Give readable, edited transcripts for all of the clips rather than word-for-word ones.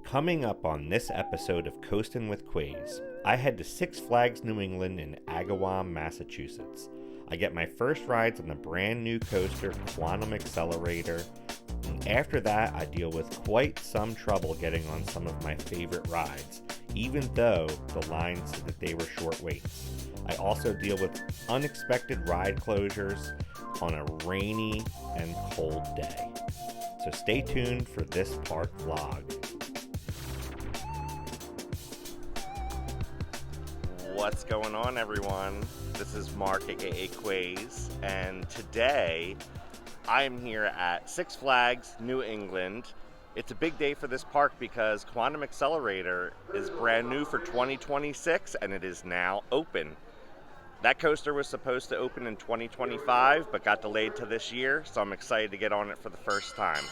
Coming up on this episode of Coastin With Quayz, I head to Six Flags New England in Agawam, Massachusetts. I get my first rides on the brand new coaster Quantum Accelerator, and after that I deal with quite some trouble getting on some of my favorite rides, even though the line said that they were short waits. I also deal with unexpected ride closures on a rainy and cold day. So stay tuned for this park vlog. What's going on, everyone? This is Mark, aka Quayz, and today I am here at Six Flags New England. It's a big day for this park because Quantum Accelerator is brand new for 2026 and it is now open. That coaster was supposed to open in 2025 but got delayed to this year, so I'm excited to get on it for the first time.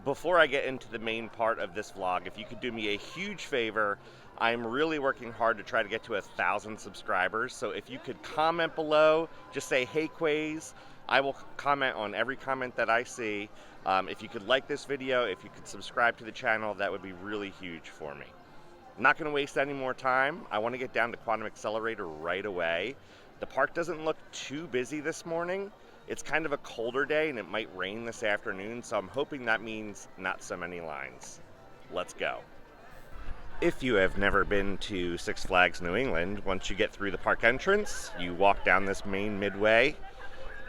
Before I get into the main part of this vlog, if you could do me a huge favor, I'm really working hard to try to get to 1,000 subscribers. So if you could comment below, just say, "Hey Quayz," I will comment on every comment that I see. If you could like this video, if you could subscribe to the channel, that would be really huge for me. I'm not going to waste any more time. I want to get down to Quantum Accelerator right away. The park doesn't look too busy this morning. It's kind of a colder day and it might rain this afternoon, so I'm hoping that means not so many lines. Let's go. If you have never been to Six Flags New England, once you get through the park entrance, you walk down this main midway,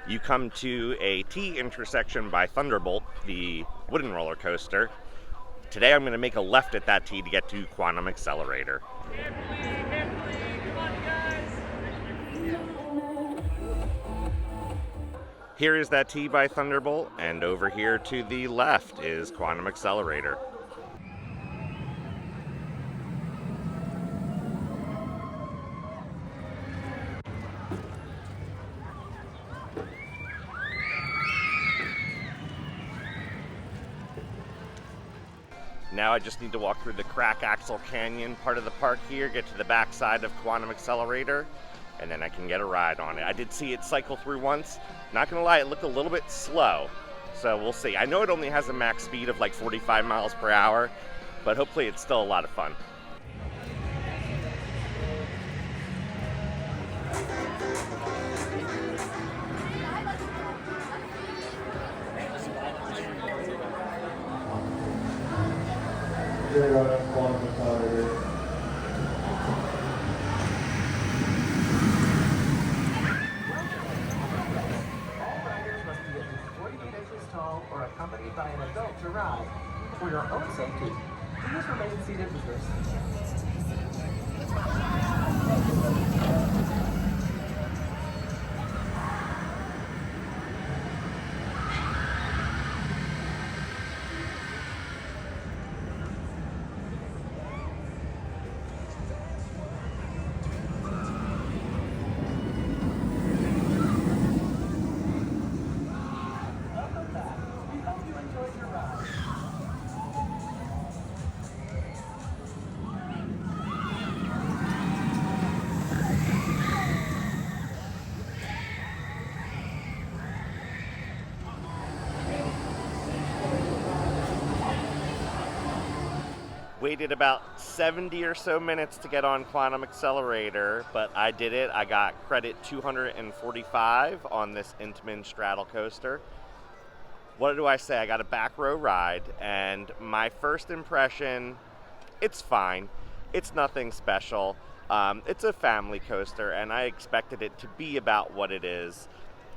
you come to a T intersection by Thunderbolt, the wooden roller coaster. Today I'm going to make a left at that T to get to Quantum Accelerator. Here is that T by Thunderbolt, and over here to the left is Quantum Accelerator. Now I just need to walk through the Crack Axle Canyon part of the park here, get to the back side of Quantum Accelerator, and then I can get a ride on it. I did see it cycle through once. Not gonna lie, it looked a little bit slow, so we'll see. I know it only has a max speed of like 45 miles per hour, but hopefully it's still a lot of fun. Or accompanied by an adult to ride. For your own safety, please remain seated with your Waited about 70 or so minutes to get on Quantum Accelerator, but I did it. I got credit 245 on this Intamin straddle coaster. What do I say? I got a back row ride, and my first impression, it's fine. It's nothing special. It's a family coaster, and I expected it to be about what it is.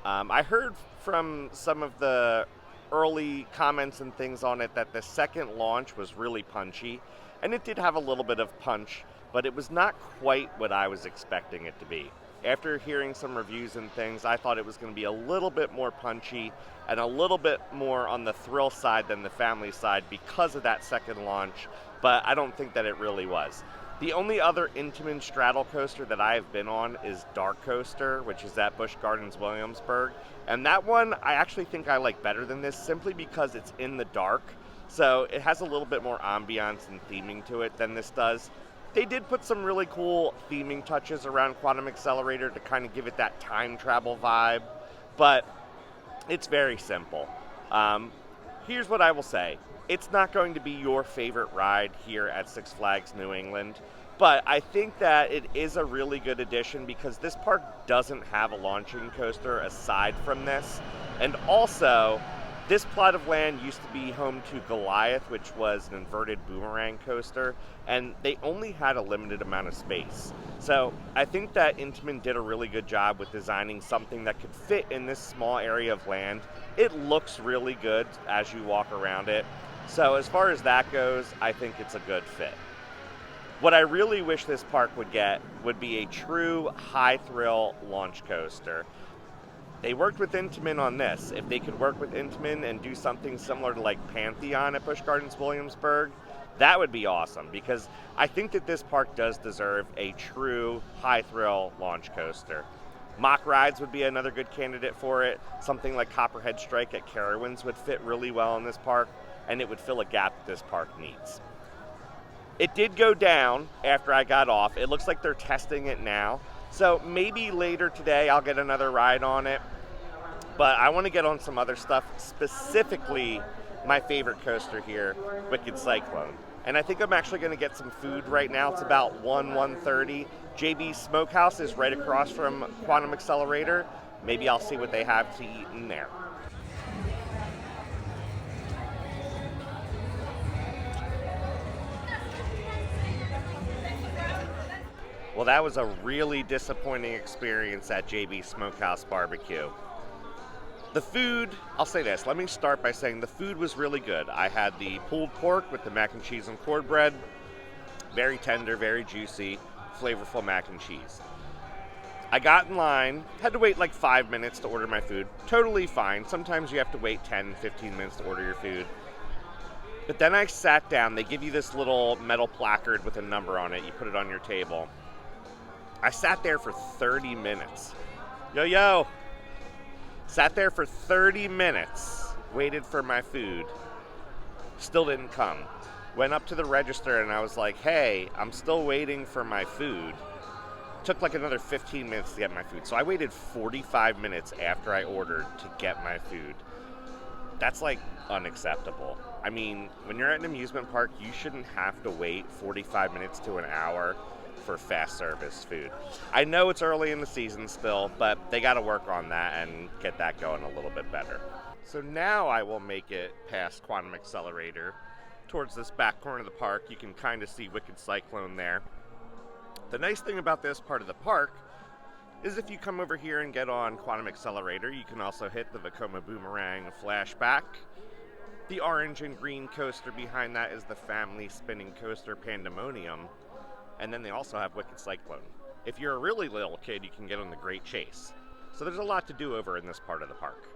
I heard from some of the early comments and things on it that the second launch was really punchy, and it did have a little bit of punch, but it was not quite what I was expecting it to be. After hearing some reviews and things, I thought it was going to be a little bit more punchy and a little bit more on the thrill side than the family side because of that second launch, but I don't think that it really was. The only other Intamin straddle coaster that I have been on is Dark Coaster, which is at Busch Gardens Williamsburg. And that one I actually think I like better than this simply because it's in the dark. So it has a little bit more ambiance and theming to it than this does. They did put some really cool theming touches around Quantum Accelerator to kind of give it that time travel vibe, but it's very simple. Here's what I will say. It's not going to be your favorite ride here at Six Flags New England, but I think that it is a really good addition because this park doesn't have a launching coaster aside from this. And also, this plot of land used to be home to Goliath, which was an inverted boomerang coaster, and they only had a limited amount of space. So I think that Intamin did a really good job with designing something that could fit in this small area of land. It looks really good as you walk around it. So as far as that goes, I think it's a good fit. What I really wish this park would get would be a true high thrill launch coaster. They worked with Intamin on this. If they could work with Intamin and do something similar to like Pantheon at Busch Gardens Williamsburg, that would be awesome because I think that this park does deserve a true high thrill launch coaster. Mock rides would be another good candidate for it. Something like Copperhead Strike at Carowinds would fit really well in this park, and it would fill a gap that this park needs. It did go down after I got off. It looks like they're testing it now. So maybe later today I'll get another ride on it. But I want to get on some other stuff, specifically my favorite coaster here, Wicked Cyclone. And I think I'm actually going to get some food right now. It's about 1:30. JB's Smokehouse is right across from Quantum Accelerator. Maybe I'll see what they have to eat in there. Well, that was a really disappointing experience at JB's Smokehouse Barbecue. The food, I'll say this, let me start by saying the food was really good. I had the pulled pork with the mac and cheese and cornbread. Very tender, very juicy, flavorful mac and cheese. I got in line, had to wait like 5 minutes to order my food. Totally fine. Sometimes you have to wait 10, 15 minutes to order your food. But then I sat down. They give you this little metal placard with a number on it. You put it on your table. I sat there for 30 minutes. Yo. Sat there for 30 minutes, waited for my food. Still didn't come. Went up to the register and I was like, hey, I'm still waiting for my food. Took like another 15 minutes to get my food. So I waited 45 minutes after I ordered to get my food. That's like unacceptable. I mean, when you're at an amusement park, you shouldn't have to wait 45 minutes to an hour for fast service food. I know it's early in the season still, but they got to work on that and get that going a little bit better. So now I will make it past Quantum Accelerator towards this back corner of the park. You can kind of see Wicked Cyclone there. The nice thing about this part of the park is if you come over here and get on Quantum Accelerator, you can also hit the Vekoma Boomerang Flashback. The orange and green coaster behind that is the family spinning coaster Pandemonium. And then they also have Wicked Cyclone. If you're a really little kid, you can get on the Great Chase. So there's a lot to do over in this part of the park.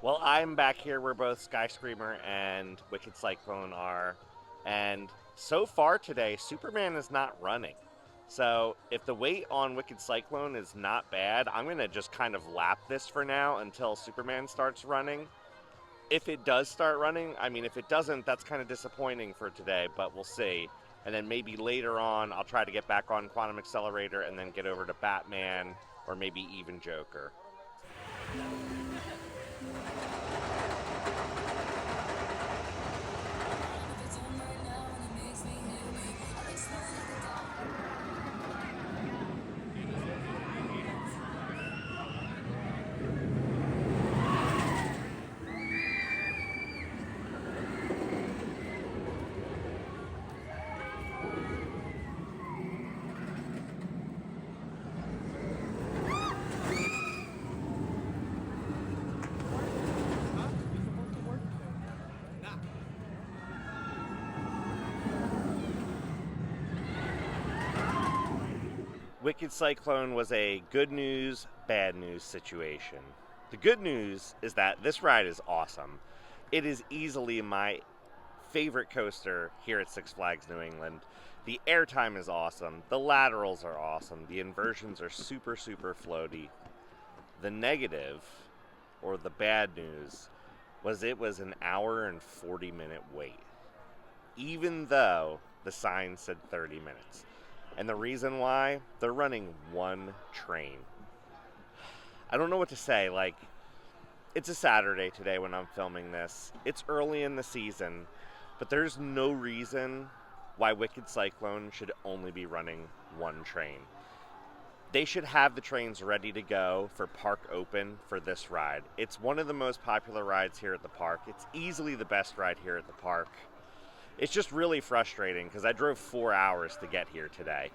Well, I'm back here where both Skyscreamer and Wicked Cyclone are, and so far today, Superman is not running. So if the wait on Wicked Cyclone is not bad, I'm going to just kind of lap this for now until Superman starts running. If it does start running, I mean, if it doesn't, that's kind of disappointing for today, but we'll see. And then maybe later on, I'll try to get back on Quantum Accelerator and then get over to Batman or maybe even Joker. Wicked Cyclone was a good news, bad news situation. The good news is that this ride is awesome. It is easily my favorite coaster here at Six Flags New England. The airtime is awesome. The laterals are awesome. The inversions are super, super floaty. The negative, or the bad news, was it was an hour and 40-minute wait, even though the sign said 30 minutes. And the reason why, they're running one train. I don't know what to say. Like, it's a Saturday today when I'm filming this. It's early in the season, but there's no reason why Wicked Cyclone should only be running one train. They should have the trains ready to go for park open for this ride. It's one of the most popular rides here at the park. It's easily the best ride here at the park. It's just really frustrating because I drove 4 hours to get here today.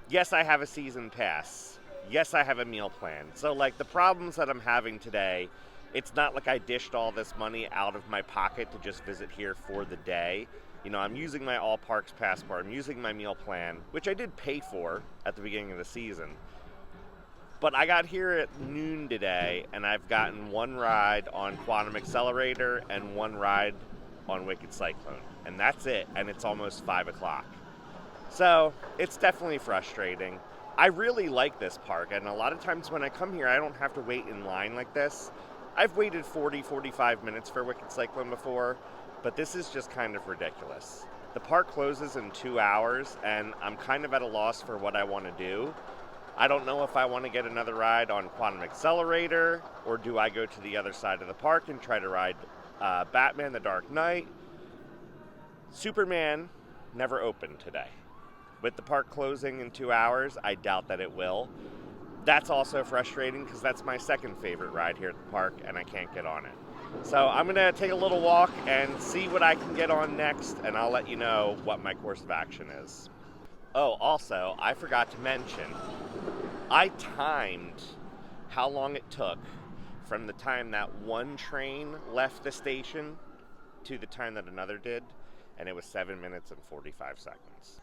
Yes, I have a season pass. Yes, I have a meal plan. So, like, the problems that I'm having today, it's not like I dished all this money out of my pocket to just visit here for the day. You know, I'm using my All Parks passport. I'm using my meal plan, which I did pay for at the beginning of the season. But I got here at noon today, and I've gotten one ride on Quantum Accelerator and one ride on Wicked Cyclone. And that's it, and it's almost 5 o'clock. So, it's definitely frustrating. I really like this park, and a lot of times when I come here, I don't have to wait in line like this. I've waited 45 minutes for Wicked Cyclone before, but this is just kind of ridiculous. The park closes in 2 hours, and I'm kind of at a loss for what I want to do. I don't know if I want to get another ride on Quantum Accelerator, or do I go to the other side of the park and try to ride Batman the Dark Knight. Superman never opened today. With the park closing in 2 hours, I doubt that it will. That's also frustrating because that's my second favorite ride here at the park, and I can't get on it. So I'm going to take a little walk and see what I can get on next, and I'll let you know what my course of action is. Oh, also, I forgot to mention, I timed how long it took from the time that one train left the station to the time that another did, and it was 7 minutes and 45 seconds.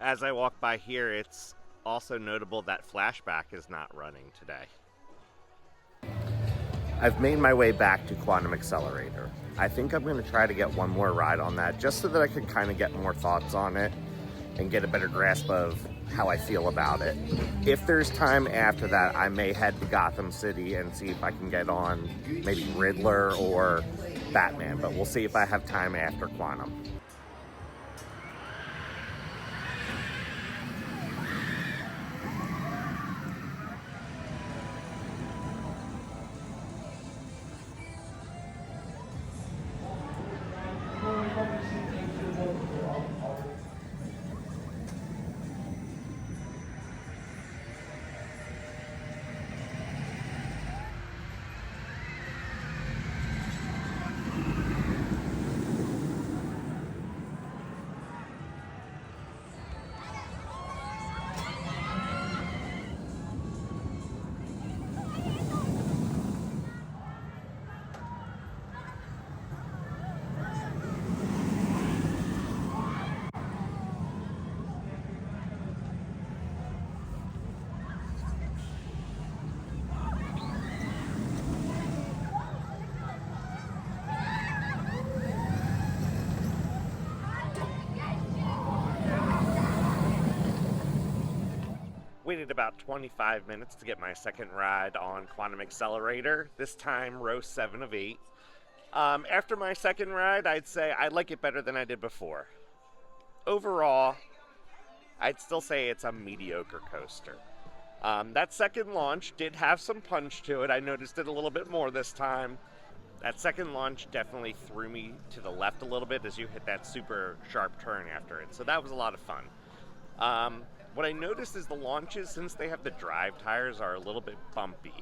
As I walk by here, it's also notable that Flashback is not running today. I've made my way back to Quantum Accelerator. I think I'm going to try to get one more ride on that just so that I can kind of get more thoughts on it and get a better grasp of how I feel about it. If there's time after that, I may head to Gotham City and see if I can get on maybe Riddler or Batman, but we'll see if I have time after Quantum. Waited about 25 minutes to get my second ride on Quantum Accelerator, this time row 7 of 8. After my second ride, I'd say I like it better than I did before. Overall, I'd still say it's a mediocre coaster. That second launch did have some punch to it. I noticed it a little bit more this time. That second launch definitely threw me to the left a little bit as you hit that super sharp turn after it, so that was a lot of fun. What I noticed is the launches, since they have the drive tires, are a little bit bumpy.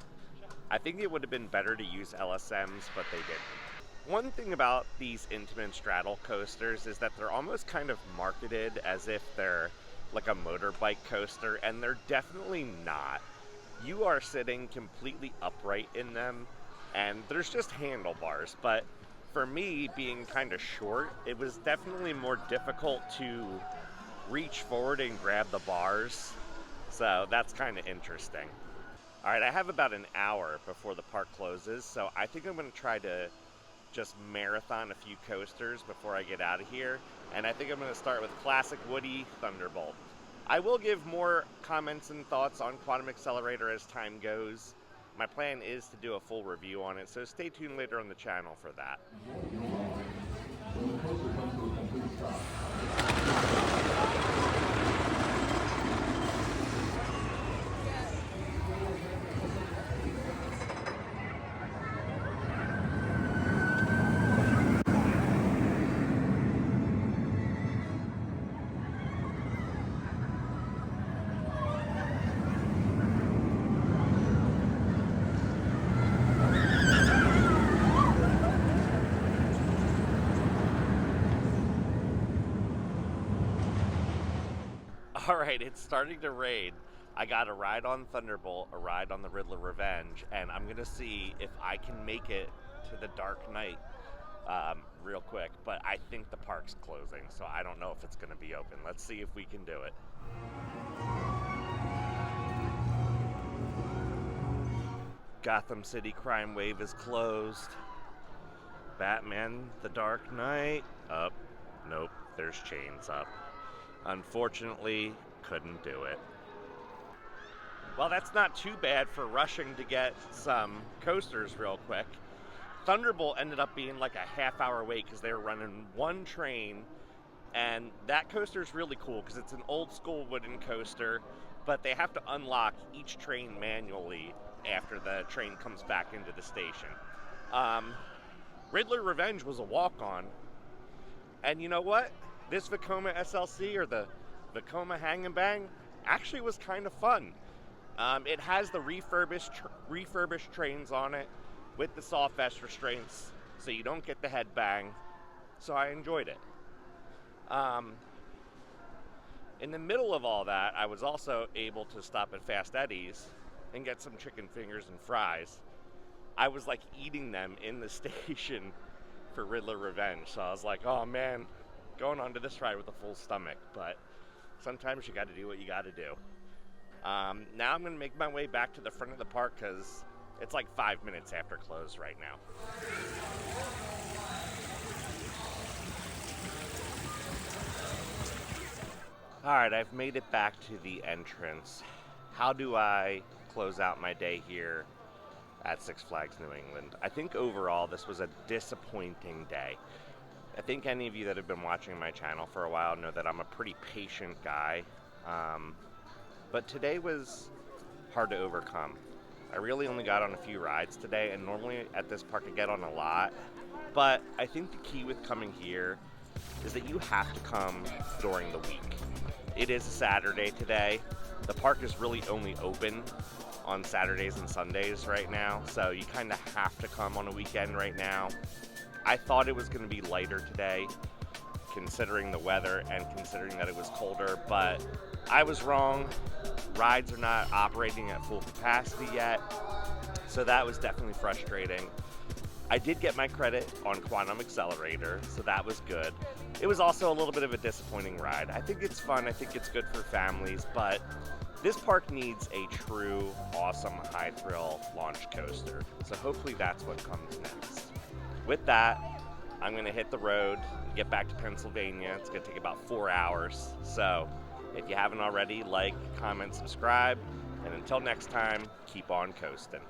I think it would have been better to use LSMs, but they didn't. One thing about these Intamin straddle coasters is that they're almost kind of marketed as if they're like a motorbike coaster, and they're definitely not. You are sitting completely upright in them, and there's just handlebars, but for me, being kind of short, it was definitely more difficult to reach forward and grab the bars, so that's kind of interesting. All right, I have about an hour before the park closes, so I think I'm going to try to just marathon a few coasters before I get out of here. And I think I'm going to start with Classic Woody Thunderbolt. I will give more comments and thoughts on Quantum Accelerator as time goes. My plan is to do a full review on it, so stay tuned later on the channel for that. Alright, it's starting to rain. I got a ride on Thunderbolt, a ride on the Riddler Revenge, and I'm going to see if I can make it to the Dark Knight real quick. But I think the park's closing, so I don't know if it's going to be open. Let's see if we can do it. Gotham City Crime Wave is closed. Batman, the Dark Knight, up. Nope, there's chains up. Unfortunately, couldn't do it. Well, that's not too bad for rushing to get some coasters real quick. Thunderbolt ended up being like a half-hour wait because they were running one train, and that coaster is really cool because it's an old-school wooden coaster, but they have to unlock each train manually after the train comes back into the station. Riddler Revenge was a walk-on, and you know what? This Vekoma SLC, or the Vekoma Hang and Bang, actually was kind of fun. It has the refurbished trains on it with the soft vest restraints, so you don't get the head bang. So I enjoyed it. In the middle of all that, I was also able to stop at Fast Eddie's and get some chicken fingers and fries. I was like eating them in the station for Riddler Revenge, so I was like, oh man, going onto this ride with a full stomach. But sometimes you got to do what you got to do. Now I'm going to make my way back to the front of the park because it's like 5 minutes after close right now. Alright, I've made it back to the entrance. How do I close out my day here at Six Flags New England? I think overall this was a disappointing day. I think any of you that have been watching my channel for a while know that I'm a pretty patient guy. But today was hard to overcome. I really only got on a few rides today, and normally at this park I get on a lot. But I think the key with coming here is that you have to come during the week. It is a Saturday today. The park is really only open on Saturdays and Sundays right now, so you kind of have to come on a weekend right now. I thought it was going to be lighter today, considering the weather and considering that it was colder, but I was wrong. Rides are not operating at full capacity yet, so that was definitely frustrating. I did get my credit on Quantum Accelerator, so that was good. It was also a little bit of a disappointing ride. I think it's fun, I think it's good for families, but this park needs a true, awesome, high-thrill launch coaster, so hopefully that's what comes next. With that, I'm going to hit the road and get back to Pennsylvania. It's going to take about 4 hours, so if you haven't already, like, comment, subscribe, and until next time, keep on coasting.